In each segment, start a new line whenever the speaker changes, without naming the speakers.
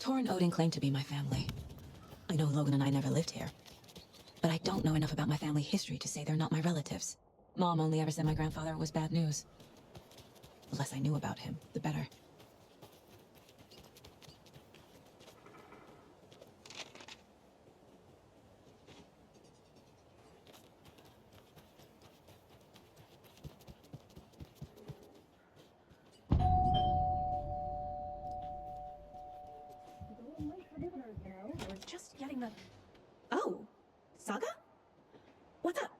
Tor and Odin claim to be my family. I know Logan and I never lived here. But I don't know enough about my family history to say they're not my relatives. Mom only ever said my grandfather was bad news. The less I knew about him, the better.
We're just getting the... Oh, Saga? What's up?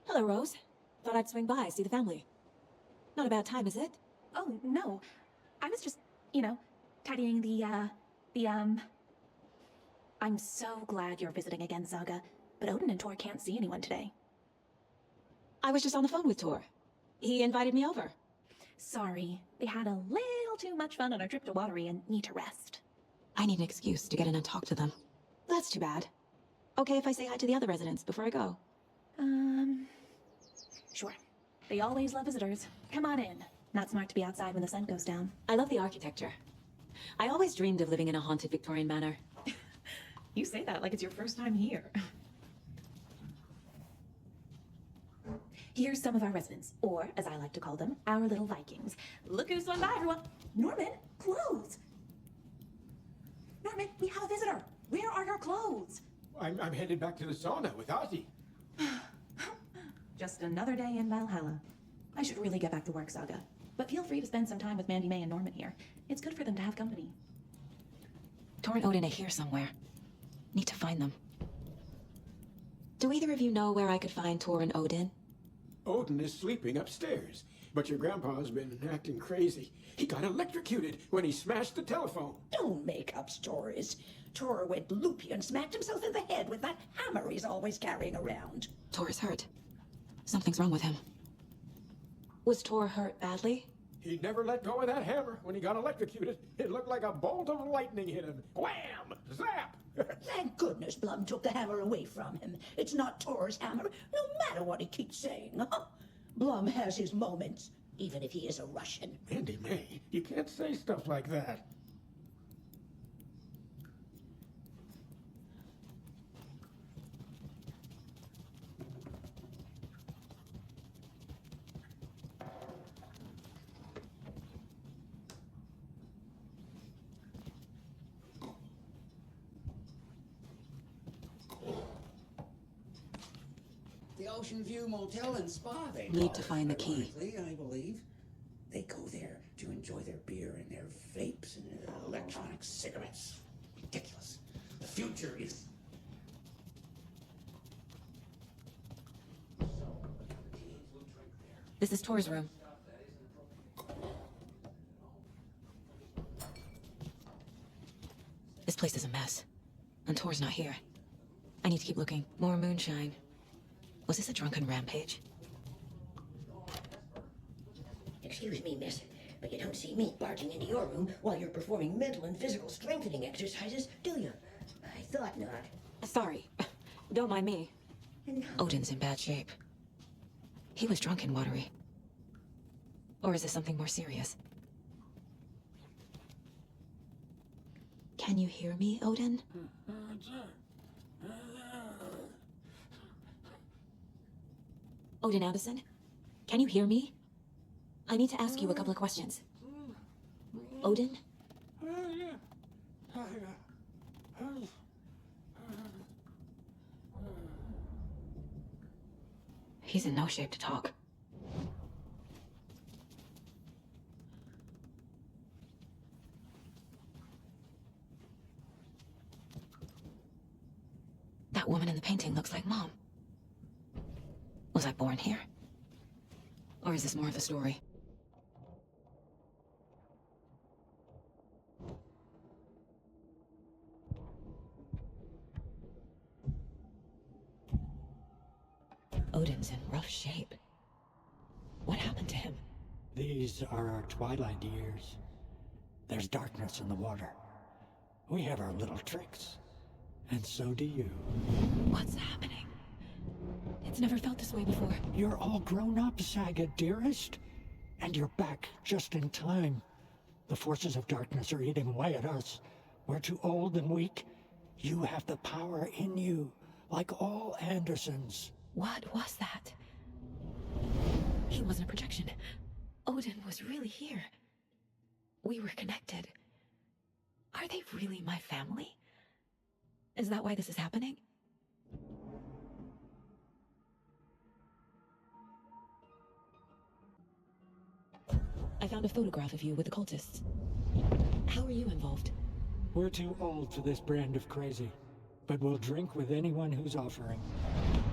Hello, Rose. Thought I'd swing by, see the family. Not a bad time, is it?
Oh, no. I was just, tidying I'm so glad you're visiting again, Saga. But Odin and Tor can't see anyone today.
I was just on the phone with Tor. He invited me over.
Sorry. They had a little too much fun on our trip to Watery and need to rest.
I need an excuse to get in and talk to them. That's too bad. Okay if I say hi to the other residents before I go?
Sure. They always love visitors. Come on in. Not smart to be outside when the sun goes down.
I love the architecture. I always dreamed of living in a haunted Victorian manor.
You say that like it's your first time here. Here's some of our residents, or as I like to call them, our little Vikings. Look who's swung by, everyone. Norman, clothes. Norman, we have a visitor. Where are your clothes?
I'm headed back to the sauna with Ozzy.
Just another day in Valhalla. I should really get back to work, Saga. But feel free to spend some time with Mandy May and Norman here. It's good for them to have company.
Tor and Odin are here somewhere. Need to find them. Do either of you know where I could find Tor and Odin?
Odin is sleeping upstairs, but your grandpa's been acting crazy. He got electrocuted when he smashed the telephone.
Don't make up stories. Tor went loopy and smacked himself in the head with that hammer he's always carrying around.
Tor is hurt. Something's wrong with him. Was Tor hurt badly?
He never let go of that hammer when he got electrocuted. It looked like a bolt of lightning hit him. Wham! Zap!
Thank goodness Blum took the hammer away from him. It's not Tor's hammer, no matter what he keeps saying. Blum has his moments, even if he is a Russian.
Mandy May, you can't say stuff like that.
The Ocean View Motel and Spa, they
Need
call
to
it,
find the key.
ironically, I believe. They go there to enjoy their beer and their vapes and their electronic cigarettes. Ridiculous. The future is...
This is Tor's room. This place is a mess. And Tor's not here. I need to keep looking. More moonshine. Was this a drunken rampage?
Excuse me, miss, but you don't see me barging into your room while you're performing mental and physical strengthening exercises, do you? I thought not.
Sorry. Don't mind me. Odin's in bad shape. He was drunk in Watery. Or is this something more serious? Can you hear me, Odin? Odin Anderson? Can you hear me? I need to ask you a couple of questions. Odin? He's in no shape to talk. That woman in the painting looks like Mom. Was I born here? Or is this more of a story? Odin's in rough shape. What happened to him?
These are our twilight years. There's darkness in the water. We have our little tricks. And so do you.
What's happening? It's never felt this way before.
You're all grown up, Saga, dearest. And you're back just in time. The forces of darkness are eating away at us, We're too old and weak. You have the power in you, like all Andersons.
What was that? He wasn't a projection. Odin was really here. We were connected. Are they really my family? Is that why this is happening? I found a photograph of you with the cultists. How are you involved?
We're too old for this brand of crazy, but we'll drink with anyone who's offering.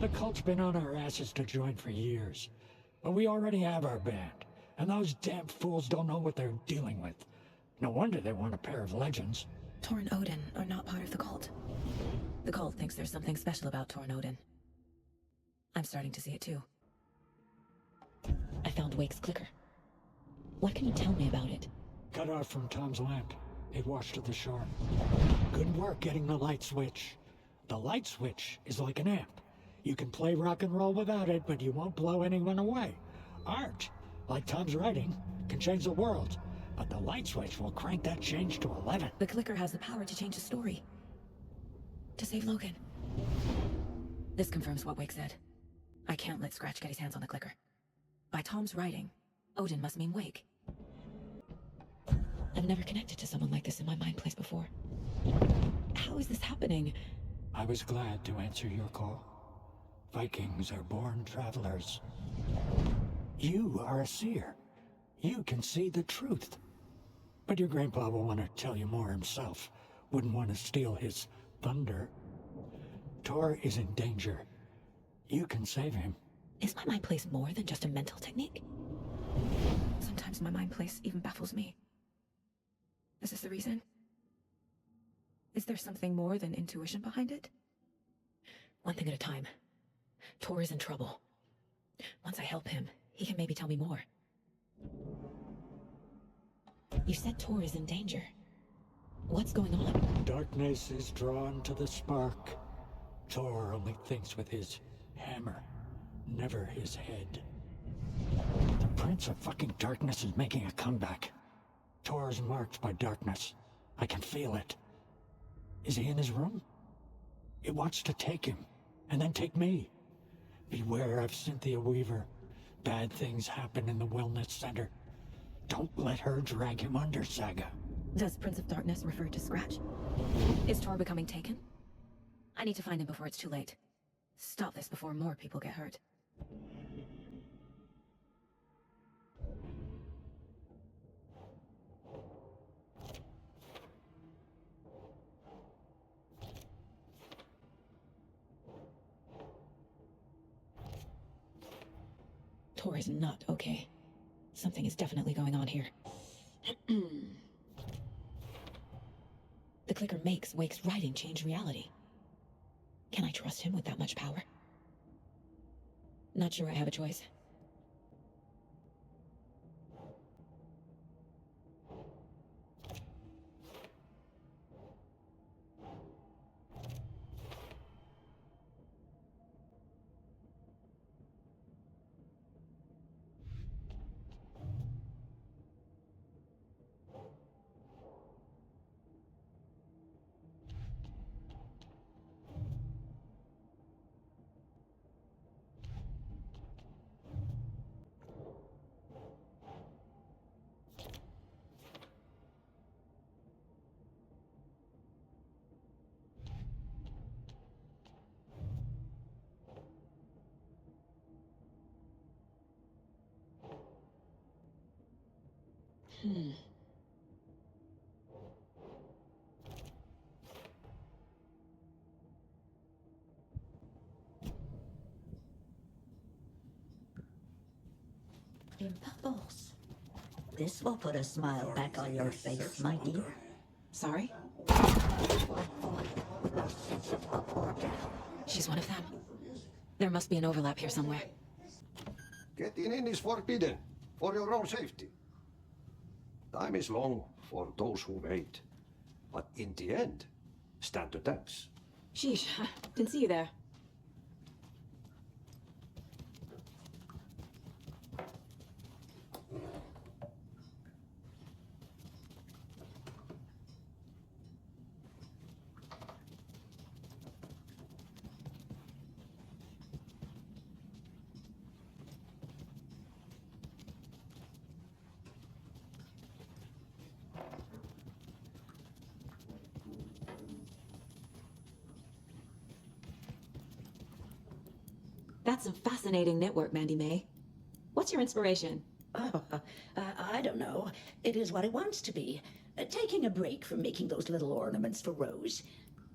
The cult's been on our asses to join for years, but we already have our band, and those damn fools don't know what they're dealing with. No wonder they want a pair of legends.
Tor and Odin are not part of the cult. The cult thinks there's something special about Tor and Odin. I'm starting to see it too. I found Wake's clicker. What can you tell me about it?
Cut off from Tom's lamp. It washed to the shore. Good work getting the light switch. The light switch is like an amp. You can play rock and roll without it, but you won't blow anyone away. Art, like Tom's writing, can change the world, but the light switch will crank that change to 11.
The clicker has the power to change the story. To save Logan. This confirms what Wake said. I can't let Scratch get his hands on the clicker. By Tom's writing, Odin must mean Wake. I've never connected to someone like this in my mind place before. How is this happening?
I was glad to answer your call. Vikings are born travelers. You are a seer. You can see the truth. But your grandpa will want to tell you more himself. Wouldn't want to steal his thunder. Tor is in danger. You can save him.
Is my mind place more than just a mental technique? Sometimes my mind place even baffles me. Is this the reason? Is there something more than intuition behind it? One thing at a time. Tor is in trouble. Once I help him, he can maybe tell me more. You said Tor is in danger. What's going on?
Darkness is drawn to the spark. Tor only thinks with his hammer, never his head. The Prince of fucking Darkness is making a comeback. Tor is marked by darkness. I can feel it. Is he in his room? It wants to take him, and then take me. Beware of Cynthia Weaver. Bad things happen in the Wellness Center. Don't let her drag him under, Saga.
Does Prince of Darkness refer to Scratch? Is Tor becoming taken? I need to find him before it's too late. Stop this before more people get hurt. Tor is not okay. Something is definitely going on here. The clicker makes Wake's writing change reality. Can I trust him with that much power? Not sure I have a choice.
Bubbles. This will put a smile back on your face, my dear.
Sorry? She's one of them. There must be an overlap here somewhere.
Getting in is forbidden, for your own safety. Time is long for those who wait, but in the end, stand the test.
Sheesh, didn't see you there. That's some fascinating knitwork, Mandy May. What's your inspiration?
Oh, I don't know. It is what it wants to be. Taking a break from making those little ornaments for Rose.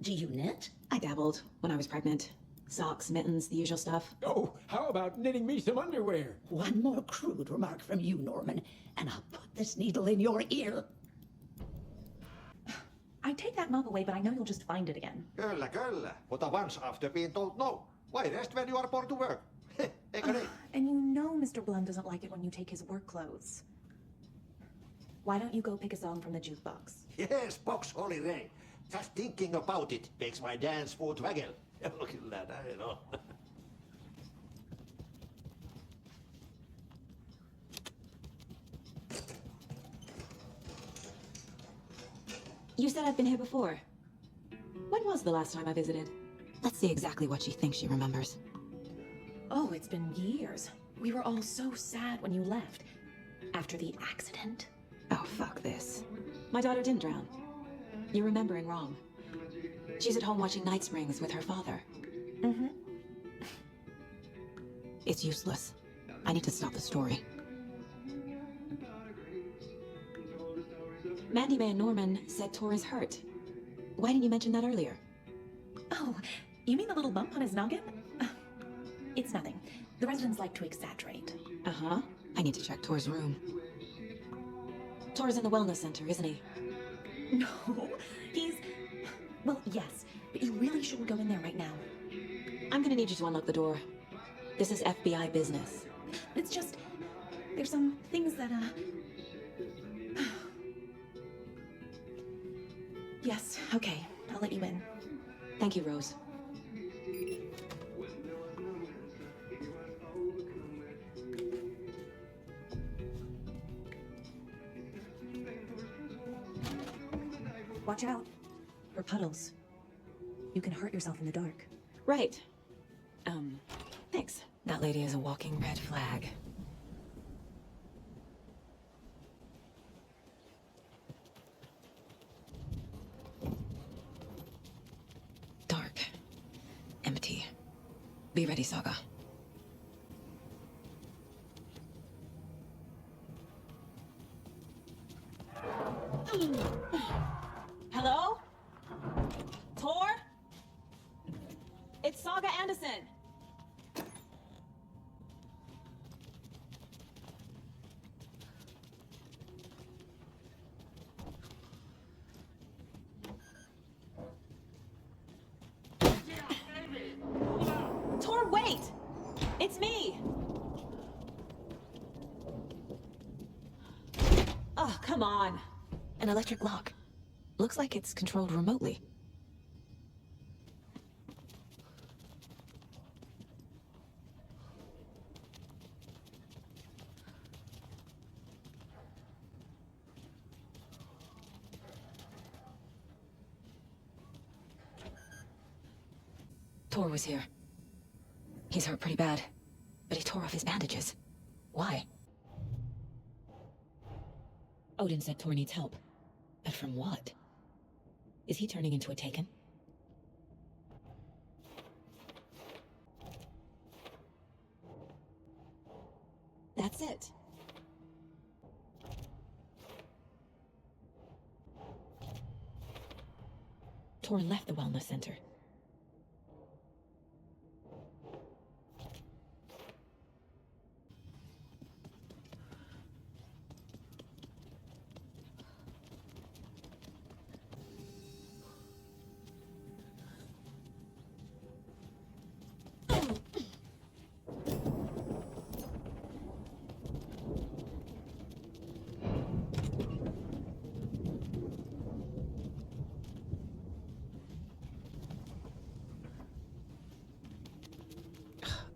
Do you knit?
I dabbled when I was pregnant. Socks, mittens, the usual stuff.
Oh, how about knitting me some underwear?
One more crude remark from you, Norman, and I'll put this needle in your ear.
I take that mug away, but I know you'll just find it again.
Kyllä, kyllä. Mutta once after being told no, why rest when you are born to work? Eikö niin?
And you know Mr. Blum doesn't like it when you take his work clothes. Why don't you go pick a song from the jukebox?
Yes, box holiday. Just thinking about it makes my dance foot waggle. Kyllä näin on.
You said I've been here before. When was the last time I visited? Let's see exactly what she thinks she remembers.
Oh, it's been years. We were all so sad when you left. After the accident.
Oh, fuck this. My daughter didn't drown. You're remembering wrong. She's at home watching Night Springs with her father.
Mm-hmm.
It's useless. I need to stop the story. Mandy May and Norman said Tor is hurt. Why didn't you mention that earlier?
Oh, you mean the little bump on his noggin? It's nothing. The residents like to exaggerate.
Uh-huh. I need to check Tor's room. Tor's in the wellness center, isn't he?
No, he's... Well, yes, but you really shouldn't go in there right now.
I'm gonna need you to unlock the door. This is FBI business.
It's just... There's some things that, Yes, okay. I'll let you in.
Thank you, Rose.
Watch out. For puddles. You can hurt yourself in the dark.
Right. Thanks. That lady is a walking red flag. Dark. Empty. Be ready, Saga. Hello? Tor? It's Saga Anderson. Tor, wait! It's me! Oh, come on. An electric lock. Looks like it's controlled remotely. Tor was here. He's hurt pretty bad, but he tore off his bandages. Why? Odin said Tor needs help. But from what? Is he turning into a Taken? That's it. Tor left the wellness center.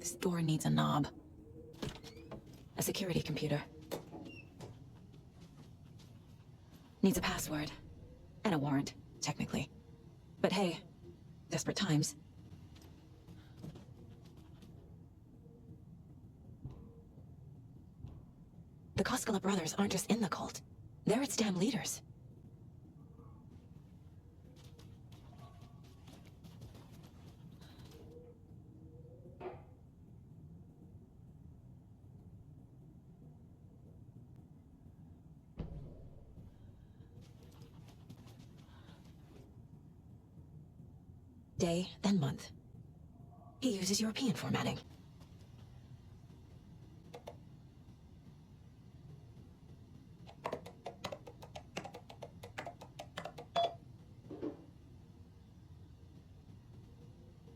This door needs a knob. A security computer. Needs a password. And a warrant, technically. But hey, desperate times. The Koskela brothers aren't just in the cult. They're its damn leaders. day, then month. He uses European formatting.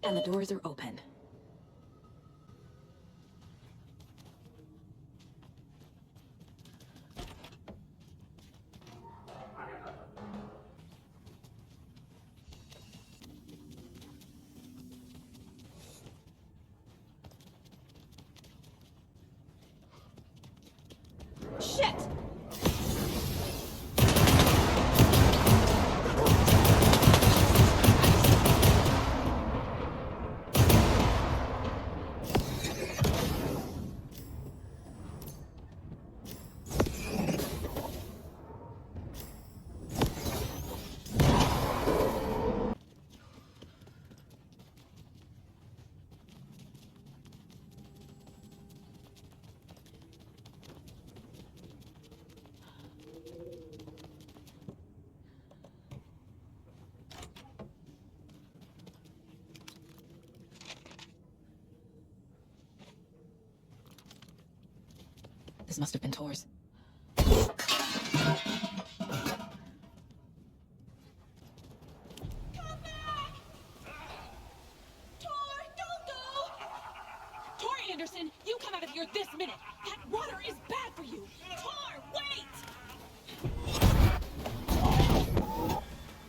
And the doors are open. Shit! This must have been Tor's.
Tor Anderson, you come out of here this minute. That water is bad for you. Tor, wait!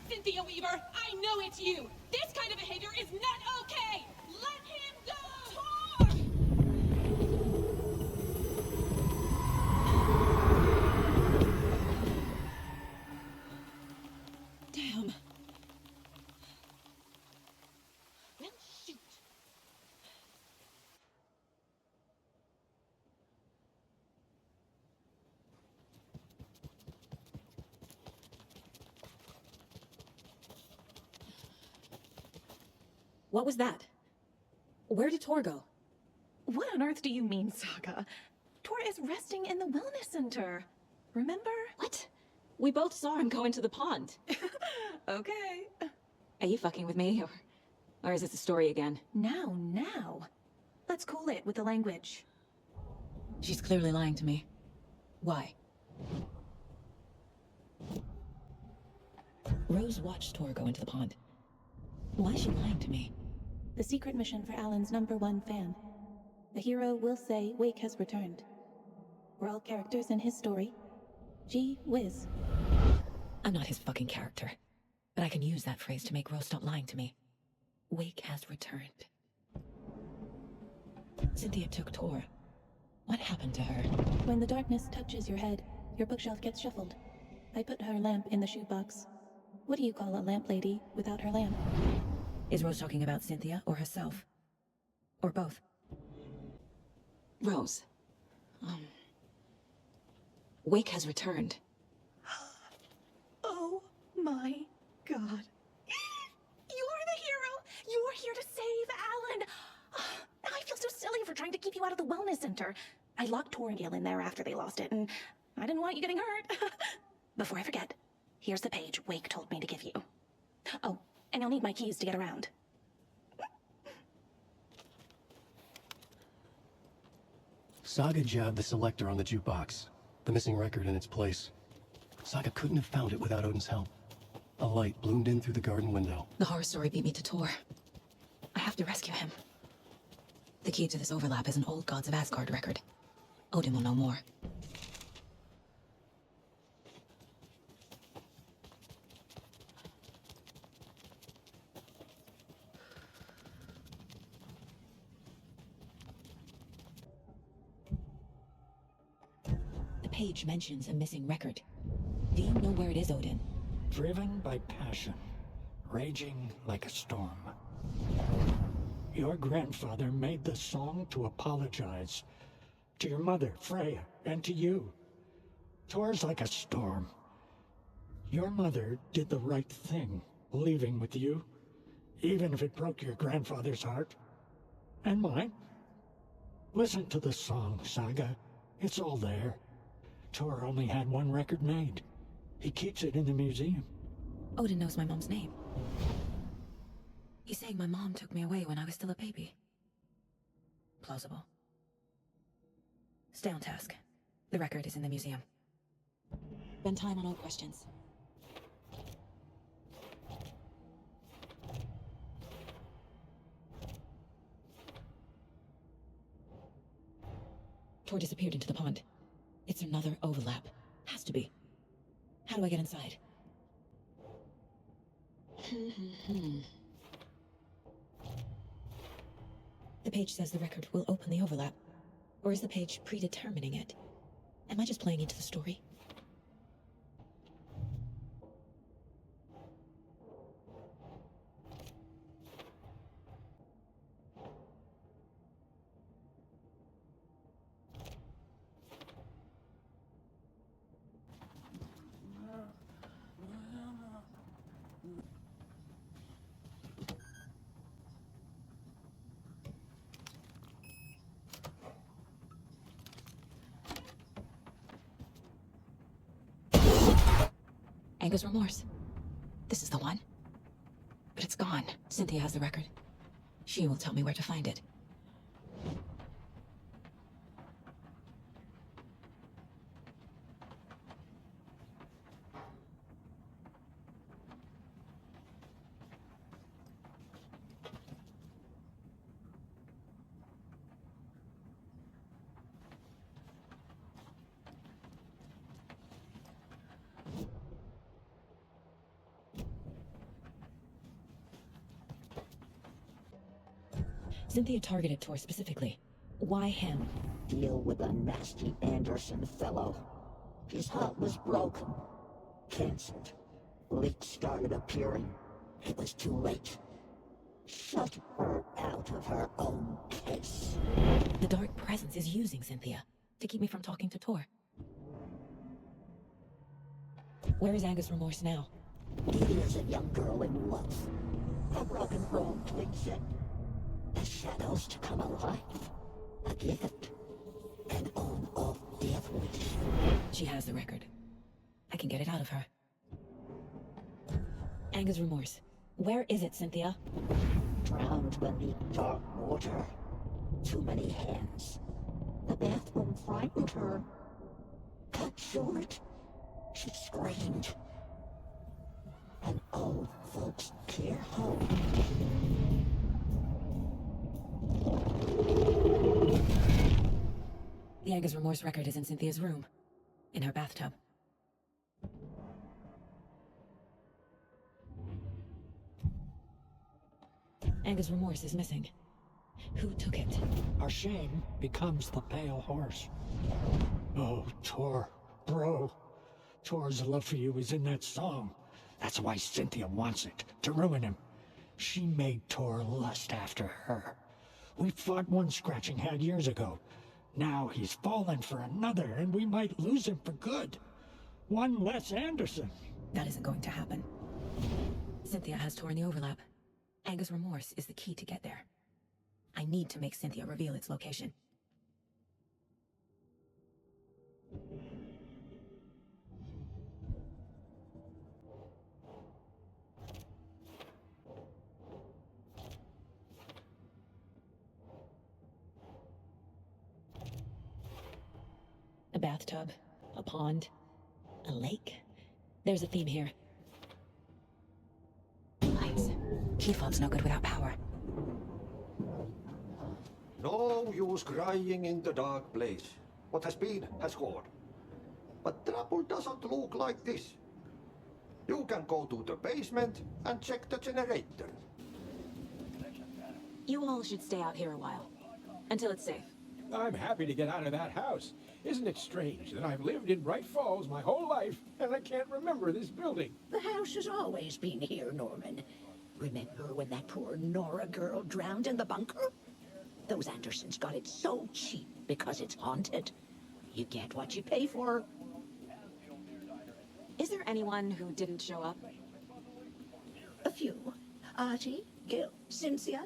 Cynthia Weaver, I know it's you. This kind of behavior is not okay. Let him go. Tor!
Damn.
Well, shoot.
What was that? Where did Tor go?
What on earth do you mean, Saga? Tor is resting in the wellness center. Remember?
What? We both saw him go into the pond.
Okay.
Are you fucking with me, or is this a story again?
Now. Let's cool it with the language.
She's clearly lying to me. Why? Rose watched Tor go into the pond. Why is she lying to me?
The secret mission for Alan's #1 fan. The hero will say Wake has returned. We're all characters in his story. Gee whiz.
I'm not his fucking character. But I can use that phrase to make Rose stop lying to me. Wake has returned. Cynthia took Tor. What happened to her?
When the darkness touches your head, your bookshelf gets shuffled. I put her lamp in the shoebox. What do you call a lamp lady without her lamp?
Is Rose talking about Cynthia or herself? Or both? Rose. Wake has returned.
Oh my god. You're the hero! You're here to save Alan! I feel so silly for trying to keep you out of the wellness center. I locked Torringale in there after they lost it, and I didn't want you getting hurt. Before I forget, here's the page Wake told me to give you. Oh, and you'll need my keys to get around.
Saga jabbed the selector on the jukebox, the missing record in its place. Saga couldn't have found it without Odin's help. A light bloomed in through the garden window.
The horror story beat me to Tor. I have to rescue him. The key to this overlap is an old Gods of Asgard record. Odin will know more. The page mentions a missing record. Do you know where it is, Odin?
Driven by passion, raging like a storm. Your grandfather made the song to apologize. To your mother, Freya, and to you. Tor's like a storm. Your mother did the right thing, leaving with you, even if it broke your grandfather's heart. And mine. Listen to the song, Saga. It's all there. Tor only had one record made. He keeps it in the museum.
Odin knows my mom's name. He's saying my mom took me away when I was still a baby. Plausible. Stay on task. The record is in the museum. Spend time on old questions. Tor disappeared into the pond. It's another overlap. Has to be. How do I get inside? The page says the record will open the overlap. Or is the page predetermining it? Am I just playing into the story? Anger's Remorse. This is the one. But it's gone. Cynthia has the record. She will tell me where to find it. Cynthia targeted Tor specifically. Why him?
Deal with a nasty Anderson fellow. His heart was broken. Cancelled. Leaks started appearing. It was too late. Shut her out of her own case.
The Dark Presence is using Cynthia to keep me from talking to Tor. Where is Anger's Remorse now?
Delia's a young girl in love. A rock and roll twigs in. The shadows to come alive. A gift. An on-off death wish.
She has the record. I can get it out of her. Anger's Remorse. Where is it, Cynthia?
Drowned beneath dark water. Too many hands. The bathroom frightened her. Cut short. She screamed. An old folks' care home.
The Anger's Remorse record is in Cynthia's room. In her bathtub. Anger's Remorse is missing. Who took it?
Our shame becomes the pale horse. Oh, Tor, bro. Tor's love for you is in that song. That's why Cynthia wants it, to ruin him. She made Tor lust after her. We fought one scratching head years ago. Now he's fallen for another, and we might lose him for good. One less Anderson.
That isn't going to happen. Cynthia has Tor in the overlap. Anger's Remorse is the key to get there. I need to make Cynthia reveal its location. A bathtub, a pond, a lake. There's a theme here. Lights. Key fob's no good without power.
No use crying in the dark place. What has been has gone. But trouble doesn't look like this. You can go to the basement and check the generator.
You all should stay out here a while. Until it's safe.
I'm happy to get out of that house. Isn't it strange that I've lived in Bright Falls my whole life and I can't remember this building?
The house has always been here, Norman. Remember when that poor Nora girl drowned in the bunker? Those Andersons got it so cheap because it's haunted. You get what you pay for.
Is there anyone who didn't show up?
A few. Artie, Gil, Cynthia.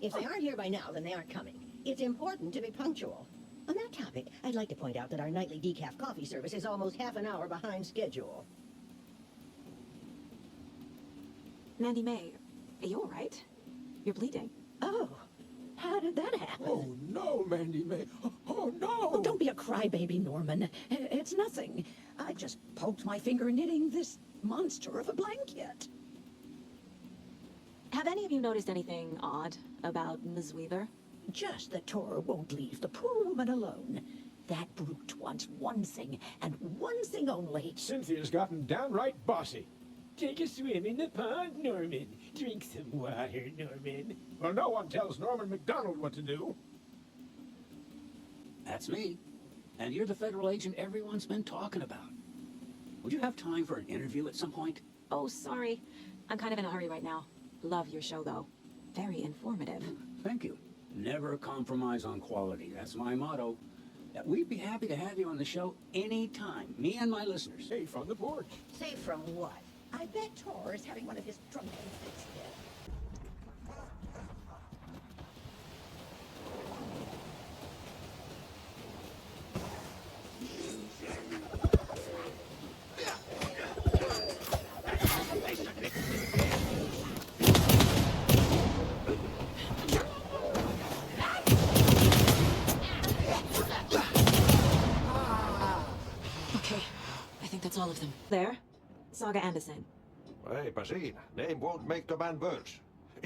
If they aren't here by now, then they aren't coming. It's important to be punctual. On that topic, I'd like to point out that our nightly decaf coffee service is almost half an hour behind schedule.
Mandy May, are you alright? You're bleeding.
Oh, how did that happen?
Oh no, Mandy May. Oh no!
Oh, don't be a crybaby, Norman. It's nothing. I just poked my finger knitting this monster of a blanket.
Have any of you noticed anything odd about Ms. Weaver?
Just that Tor won't leave the poor woman alone. That brute wants one thing, and one thing only.
Cynthia's gotten downright bossy. Take a swim in the pond, Norman. Drink some water, Norman. Well, no one tells Norman McDonald what to do.
That's me. And you're the federal agent everyone's been talking about. Would you have time for an interview at some point?
Oh, sorry. I'm kind of in a hurry right now. Love your show, though. Very informative.
Thank you. Never compromise on quality. That's my motto. We'd be happy to have you on the show anytime. Me and my listeners.
Safe on the porch.
Safe from what? I bet Tor is having one of his drunken fits here.
Okay, I think that's all of them. There, Saga Anderson.
Eipä siinä. Name won't make the man worse.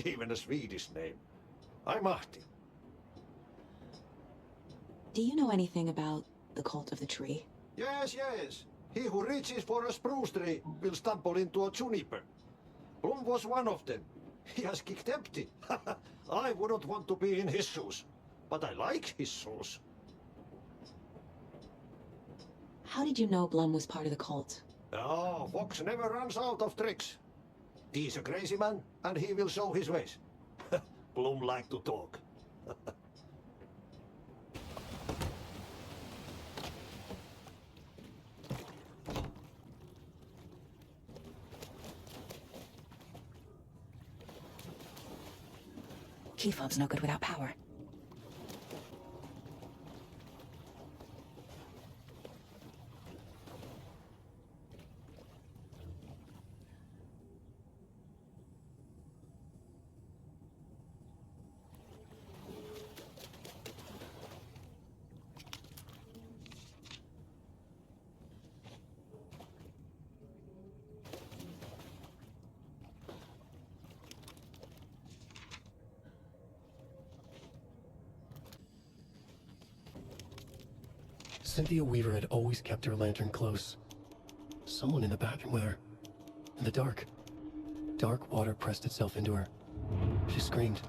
Even a Swedish name. I'm Ahti.
Do you know anything about the Cult of the Tree?
Yes, yes. He who reaches for a spruce tree will stumble into a juniper. Blum was one of them. He has kicked empty. I wouldn't want to be in his shoes. But I like his shoes.
How did you know Blum was part of the cult?
Oh, Fox never runs out of tricks. He's a crazy man, and he will show his ways. Blum like to talk.
Key fob's no good without power.
Cynthia Weaver had always kept her lantern close. Someone in the bathroom with her. In the dark. Dark water pressed itself into her. She screamed.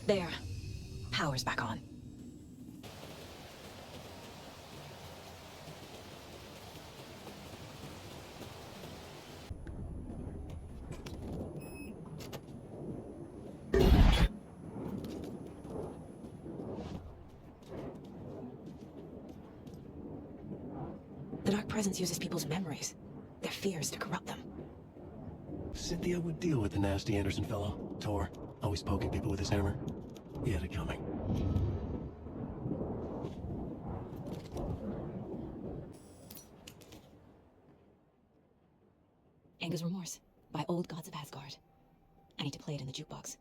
There. Power's back on. The Dark Presence uses people's memories, their fears to corrupt them.
Cynthia would deal with the nasty Anderson fellow, Tor, always poking people with his hammer. He had it coming.
Anger's Remorse by Old Gods of Asgard. I need to play it in the jukebox.